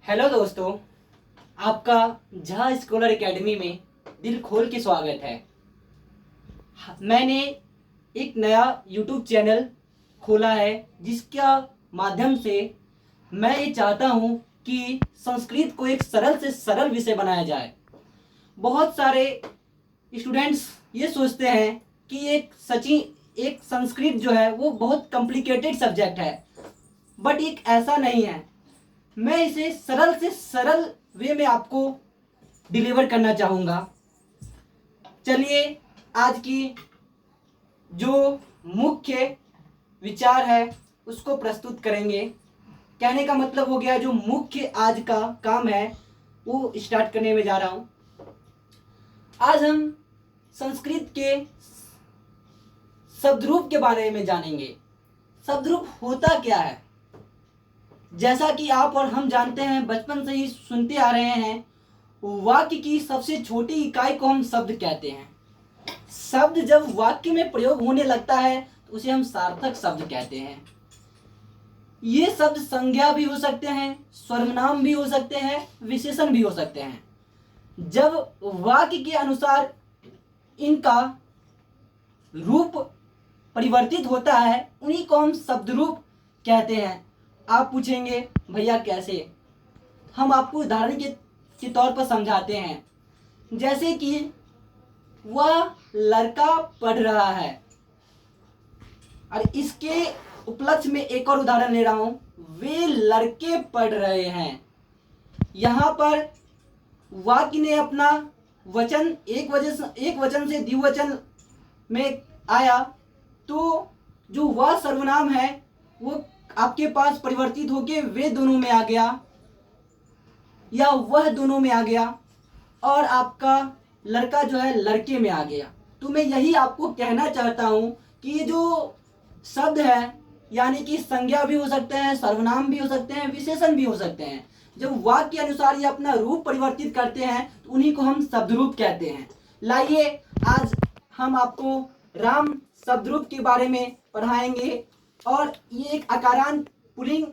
Hello दोस्तों, आपका Jha scholar academy में दिल खोल के स्वागत है। मैंने एक नया यूट्यूब चैनल खोला है जिसका माध्यम से मैं ये चाहता हूँ कि संस्कृत को एक सरल से सरल विषय बनाया जाए। बहुत सारे स्टूडेंट्स ये सोचते हैं कि एक संस्कृत जो है वो बहुत कॉम्प्लिकेटेड सब्जेक्ट है, बट एक ऐसा नहीं है। मैं इसे सरल से सरल वे में आपको डिलीवर करना चाहूँगा। चलिए आज की जो मुख्य विचार है उसको प्रस्तुत करेंगे। कहने का मतलब हो गया जो मुख्य आज का काम है वो स्टार्ट करने में जा रहा हूँ। आज हम संस्कृत के शब्दरूप के बारे में जानेंगे। शब्दरूप होता क्या है? जैसा कि आप और हम जानते हैं, बचपन से ही सुनते आ रहे हैं, वाक्य की सबसे छोटी इकाई को हम शब्द कहते हैं। शब्द जब वाक्य में प्रयोग होने लगता है तो उसे हम सार्थक शब्द कहते हैं। ये शब्द संज्ञा भी हो सकते हैं, सर्वनाम भी हो सकते हैं, विशेषण भी हो सकते हैं। जब वाक्य के अनुसार इनका रूप परिवर्तित होता है उन्हीं को हम शब्द रूप कहते हैं। आप पूछेंगे भैया कैसे? हम आपको उदाहरण के तौर पर समझाते हैं। जैसे कि वह लड़का पढ़ रहा है, और इसके उपलक्ष्य में एक और उदाहरण ले रहा हूं, वे लड़के पढ़ रहे हैं। यहां पर वाक्य ने अपना वचन एक वचन से द्विवचन में आया तो जो वह सर्वनाम है वो आपके पास परिवर्तित होके वे दोनों में आ गया या वह दोनों में आ गया, और आपका लड़का जो है लड़के में आ गया। तो मैं यही आपको कहना चाहता हूं कि ये जो शब्द है यानी कि संज्ञा भी हो सकते हैं, सर्वनाम भी हो सकते हैं, विशेषण भी हो सकते हैं। जब वाक्य के अनुसार ये अपना रूप परिवर्तित करते हैं तो उन्हीं को हम शब्दरूप कहते हैं। लाइए आज हम आपको राम शब्दरूप के बारे में पढ़ाएंगे, और ये एक आकारांत पुल्लिंग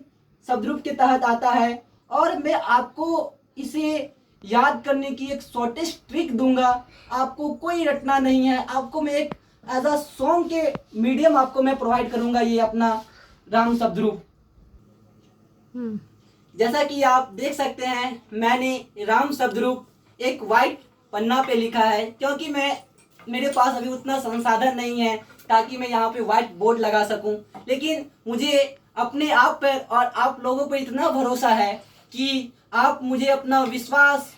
शब्दरूप के तहत आता है, और मैं आपको इसे याद करने की एक शॉर्टेस्ट ट्रिक दूंगा। आपको कोई रटना नहीं है, आपको मैं एक एज अ सॉन्ग के मीडियम आपको मैं प्रोवाइड करूंगा ये अपना राम शब्दरूप। जैसा कि आप देख सकते हैं, मैंने राम शब्दरूप एक वाइट पन्ना पे लिखा है, क्योंकि मेरे पास अभी उतना संसाधन नहीं है ताकि मैं यहाँ पे व्हाइट बोर्ड लगा सकूं। लेकिन मुझे अपने आप पर और आप लोगों पर इतना भरोसा है कि आप मुझे अपना विश्वास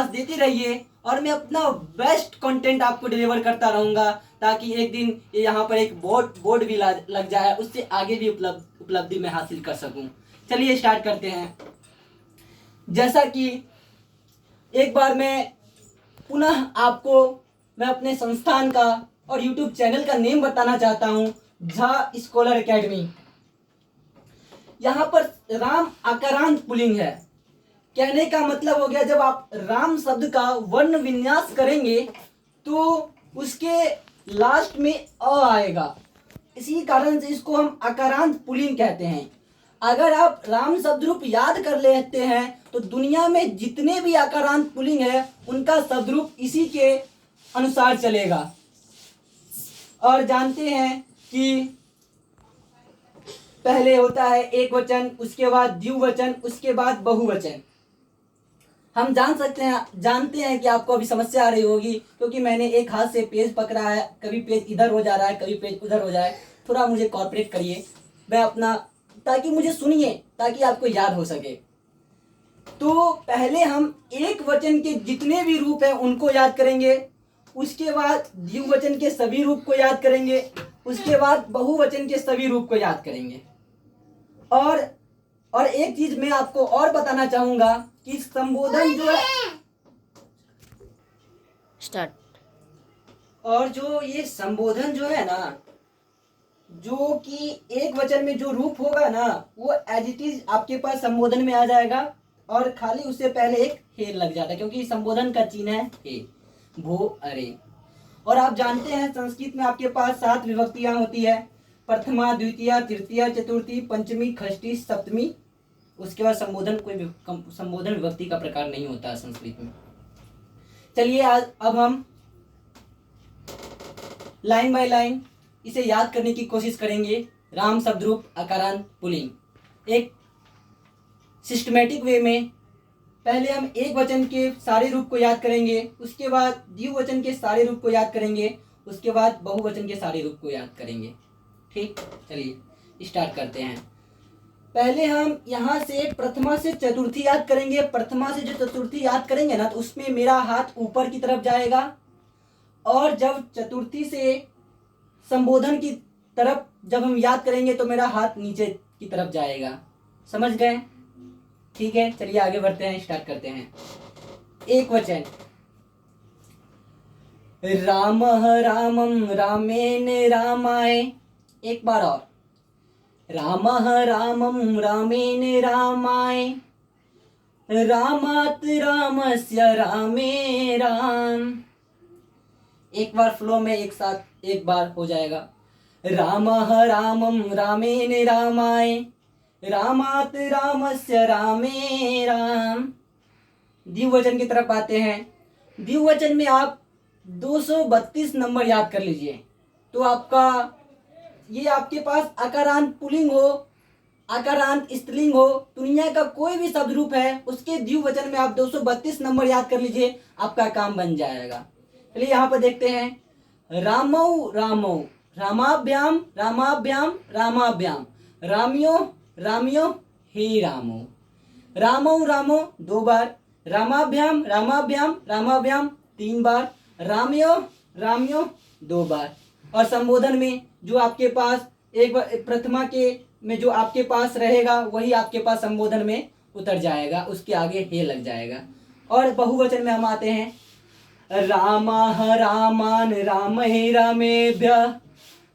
देते रहिए, और मैं अपना बेस्ट कंटेंट आपको डिलीवर करता रहूँगा, ताकि एक दिन ये यहाँ पर एक बोर्ड भी लग जाए, उससे आगे भी उपलब्धि में हासिल कर सकूँ। चलिए स्टार्ट करते हैं। जैसा कि एक बार मैं पुनः आपको मैं अपने संस्थान का और यूट्यूब चैनल का नेम बताना चाहता हूं, झा स्कॉलर एकेडमी। यहां पर राम आकारांत पुल्लिंग है। कहने का मतलब हो गया जब आप राम शब्द का वर्ण विन्यास करेंगे तो उसके लास्ट में अ आएगा, इसी कारण से इसको हम आकारांत पुल्लिंग कहते हैं। अगर आप राम शब्दरूप याद कर लेते हैं तो दुनिया में जितने भी आकारांत पुल्लिंग है उनका शब्दरूप इसी के अनुसार चलेगा। और जानते हैं कि पहले होता है एक वचन, उसके बाद द्विवचन, उसके बाद बहुवचन। हम जानते हैं कि आपको अभी समस्या आ रही होगी, क्योंकि मैंने एक हाथ से पेज पकड़ा है, कभी पेज इधर हो जा रहा है, कभी पेज उधर हो जाए। थोड़ा मुझे कॉर्पोरेट करिए, मैं अपना ताकि मुझे सुनिए, ताकि आपको याद हो सके। तो पहले हम एक वचन के जितने भी रूप हैं उनको याद करेंगे, उसके बाद द्विवचन के सभी रूप को याद करेंगे, उसके बाद बहुवचन के सभी रूप को याद करेंगे। और एक चीज मैं आपको और बताना चाहूंगा कि संबोधन जो है स्टार्ट, और जो ये संबोधन जो है ना, जो कि एक वचन में जो रूप होगा ना वो एज इट इज आपके पास संबोधन में आ जाएगा, और खाली उससे पहले एक हे लग जाता है, क्योंकि संबोधन का चिन्ह है हे, भो, अरे। और आप जानते हैं संस्कृत में आपके पास 7 विभक्तियां होती है, प्रथमा, द्वितीया, तृतीया, चतुर्थी, पंचमी, षष्ठी, सप्तमी, उसके बाद संबोधन संबोधन विभक्ति का प्रकार नहीं होता संस्कृत में। चलिए आज अब हम लाइन बाय लाइन इसे याद करने की कोशिश करेंगे। राम शब्द रूप अकारांत पुल्लिंग एक सिस्टमेटिक वे में। पहले हम एक वचन के सारे रूप को याद करेंगे, उसके बाद द्विवचन के सारे रूप को याद करेंगे, उसके बाद बहुवचन के सारे रूप को याद करेंगे। ठीक, चलिए स्टार्ट करते हैं। पहले हम यहाँ से प्रथमा से चतुर्थी याद करेंगे। प्रथमा से जो चतुर्थी याद करेंगे ना, तो उसमें मेरा हाथ ऊपर की तरफ जाएगा, और जब चतुर्थी से संबोधन की तरफ जब हम याद करेंगे तो मेरा हाथ नीचे की तरफ जाएगा। समझ गए? ठीक है, चलिए आगे बढ़ते हैं, स्टार्ट करते हैं। एक वचन, राम रामम रामेण रामाय। एक बार और, राम रामम रामेण रामाय, रामात रामस्य रामे राम। एक बार फ्लो में एक साथ एक बार हो जाएगा। राम रामम रामेण रामाय, रामात रामस्य रामे राम। द्विवचन की तरफ आते हैं। द्विवचन में आप 232 नंबर याद कर लीजिए। तो आपका ये आपके पास अकारांत पुल्लिंग हो, अकारांत स्त्रीलिंग हो, दुनिया का कोई भी शब्द रूप है, उसके द्विवचन में आप 232 नंबर याद कर लीजिए, आपका काम बन जाएगा। चलिए यहाँ पर देखते हैं। रामौ रामौ, रामाभ्याम रामाभ्याम रामाभ्याम, रामियो रामियो हे रामो। रामौ रामो 2 बार, रामाभ्याम रामाभ्याम रामाभ्याम 3 बार, रामियो रामियो 2 बार। और संबोधन में जो आपके पास एक प्रथमा के में जो आपके पास रहेगा वही आपके पास संबोधन में उतर जाएगा, उसके आगे हे लग जाएगा। और बहुवचन में हम आते हैं। रामाः रामान रामहे रामेभ्य,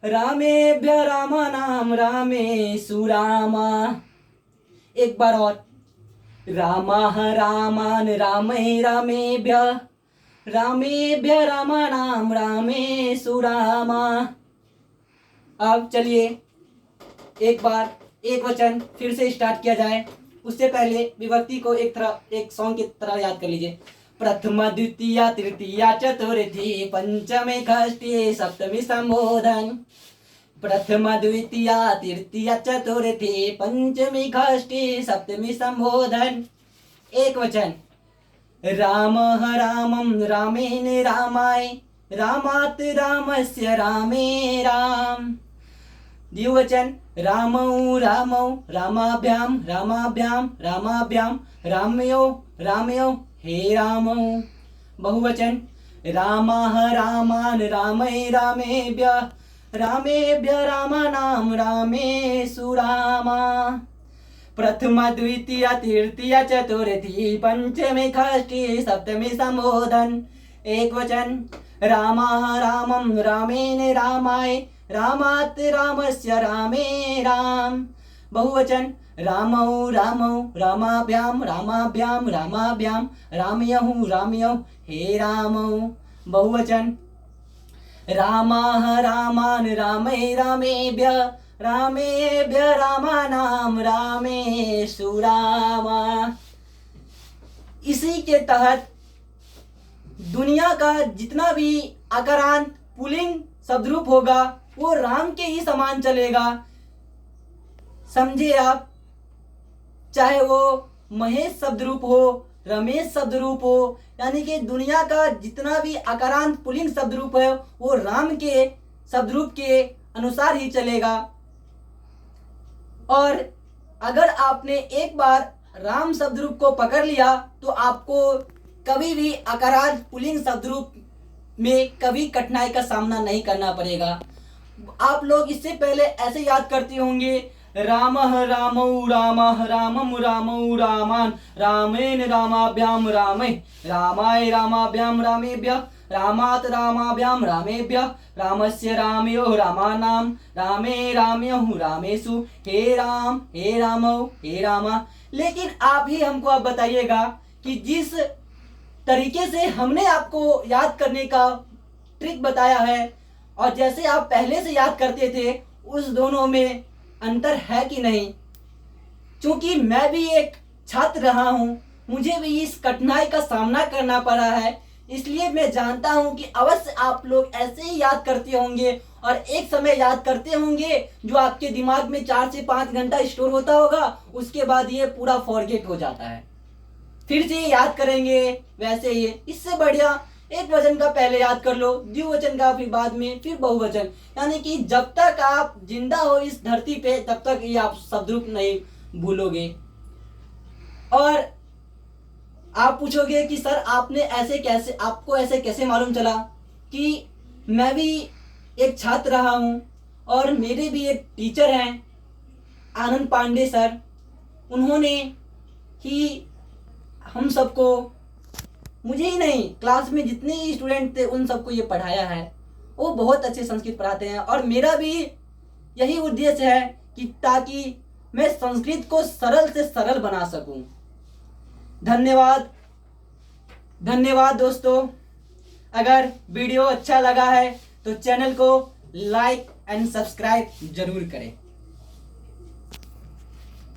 रामेभ्य रामानाम रामेषु रामा। एक बार और, रामाः रामान रामहे रामेभ्य, रामेभ्य रामानाम रामेषु रामा। अब चलिए एक बार एक वचन फिर से स्टार्ट किया जाए। उससे पहले विभक्ति को एक सॉन्ग की तरह याद कर लीजिए। प्रथमा द्वितीया तृतीया चतुर्थी पंचमी षष्ठी सप्तमी संबोधन। प्रथमा द्वितीया तृतीया चतुर्थी पंचमी षष्ठी सप्तमी संबोधन। एक वचन, राम रामम रामेण रामाय, रामात रामस्य रामे राम। द्विवचन, रामौ रामौ रामाभ्याम रामाभ्याम रामाभ्याम, रामयो रामयो हे रामौ। बहुवचन, रामाः रामान रामै रामेभ्य, रामेभ्य रामानाम रामेषु रामा। प्रथमा द्वितीया तृतीया चतुर्थी पंचमी षष्ठी सप्तमी संबोधन। एक वचन, रामाः रामम रामेण रामाय, रामात रामस्य रामे राम। बहुवचन, रामौ रामौ रामाभ्याम रामाभ्याम रामाभ्याम, रामयहु रामयो हे रामौ। बहुवचन, रामाः रामान रामै रामेभ्य, रामेभ्य रामानाम रामेषु रामा। इसी के तहत दुनिया का जितना भी अकारांत पुल्लिंग शब्द रूप होगा वो राम के ही समान चलेगा। समझे आप? चाहे वो महेश शब्द रूप हो, रमेश शब्द रूप हो, यानी कि दुनिया का जितना भी अकारांत पुल्लिंग शब्द रूप है वो राम के शब्द रूप के अनुसार ही चलेगा। और अगर आपने एक बार राम शब्द रूप को पकड़ लिया तो आपको कभी भी अकारांत पुल्लिंग शब्द रूप में कभी कठिनाई का सामना नहीं करना पड़ेगा। आप लोग इससे पहले ऐसे याद करते होंगे, रामः रामौ रामः रामम रामौ रामान, रामेण रामाभ्याम रामे, रामाय रामाभ्याम रामेभ्यः, रामात रामाभ्याम रामेभ्यः, रामस्य रामयो रामानाम रामे रामयहु रामेषु हे राम हे रामौ हे रामा। लेकिन आप ही हमको अब बताइएगा कि जिस तरीके से हमने आपको याद करने का ट्रिक बताया है और जैसे आप पहले से याद करते थे उस दोनों में अंतर है कि नहीं। क्योंकि मैं भी एक छात्र रहा हूँ, मुझे भी इस कठिनाई का सामना करना पड़ा है, इसलिए मैं जानता हूँ कि अवश्य आप लोग ऐसे ही याद करते होंगे और एक समय याद करते होंगे जो आपके दिमाग में 4 से 5 घंटा स्टोर होता होगा, उसके बाद ये पूरा फॉरगेट हो जाता है। फिर से याद करेंगे वैसे ही। इससे बढ़िया एक वचन का पहले याद कर लो, द्विवचन का फिर बाद में, फिर बहुवचन। यानी कि जब तक आप जिंदा हो इस धरती पे तब तक ये आप शब्द नहीं भूलोगे। और आप पूछोगे कि सर आपको ऐसे कैसे मालूम चला? कि मैं भी एक छात्र रहा हूँ और मेरे भी एक टीचर हैं आनंद पांडे सर, उन्होंने ही हम सबको, मुझे ही नहीं क्लास में जितने ही स्टूडेंट थे उन सबको ये पढ़ाया है। वो बहुत अच्छे संस्कृत पढ़ाते हैं और मेरा भी यही उद्देश्य है कि ताकि मैं संस्कृत को सरल से सरल बना सकूं। धन्यवाद धन्यवाद दोस्तों। अगर वीडियो अच्छा लगा है तो चैनल को लाइक एंड सब्सक्राइब जरूर करें।